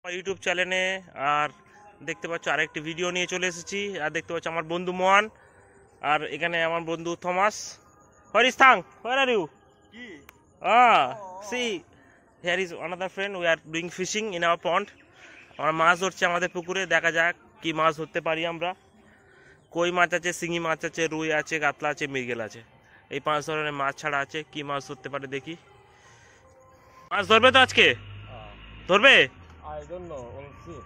আমার ইউটিউব চ্যানেলে আর দেখতে পাচ্ছ আরেকটি ভিডিও নিয়ে চলে এসেছি। আর দেখতে পাচ্ছ আমার বন্ধু মোহন, আর এখানে আমার বন্ধু Thomas. Where is Thang? Where are you? See, here is another friend. We are doing fishing in our pond. আমরা মাছ ধরছি আমাদের পুকুরে, দেখা যাক কি মাছ ধরতে পারি আমরা। কই মাছ আছে, শিঙি মাছ আছে, রুই আছে, কাতলা আছে, মৃগেল আছে। এই 5 ধরনের মাছ ছাড়া আছে। কি মাছ ধরতে পারে দেখি। মাছ ধরবে তো আজকে? ধরবে? I don't know. We'll see.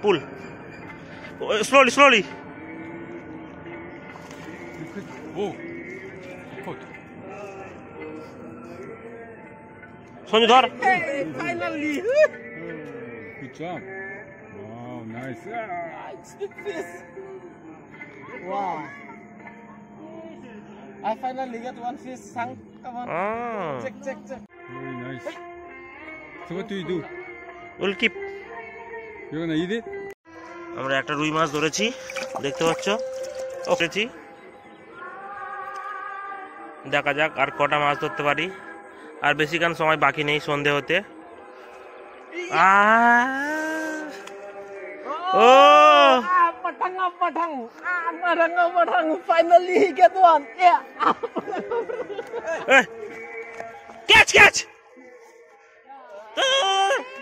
Pull. Slowly. Oh, good. Sonju ধর। Hey, finally! Good job. Wow, nice. It's big fish. Wow. I finally get one fish sunk. Come on. Check. Very nice. So what do you do? We'll keep. You're gonna eat it? আমরা একটা রুই মাছ ধরেছি, দেখতে পাচ্ছ। ওকেছি, দেখা যাক আর কটা মাছ ধরতে পারি। আর বেশিক্ষণ সময় বাকি নেই সন্ধে হতে। Patang. Finally he get one. Yeah. Catch!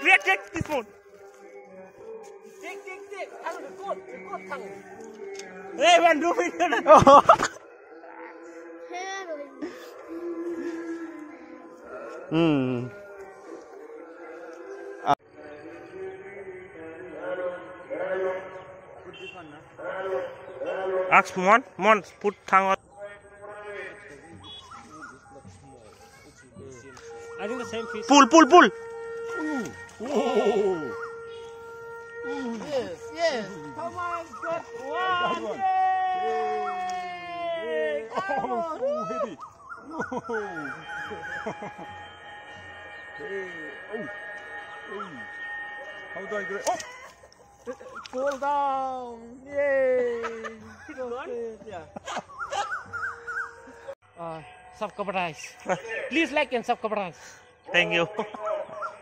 Great this one. Dig. Good thang. Hey, man, do it. Ask Mon, put thang on. I think the same fish. Pull. Yes. Come on, got one. Yay! Oh, so heavy. How do I get it? Oh! Cool down. Yay! Yeah. Subscribe. Please like and subscribe. Thank you.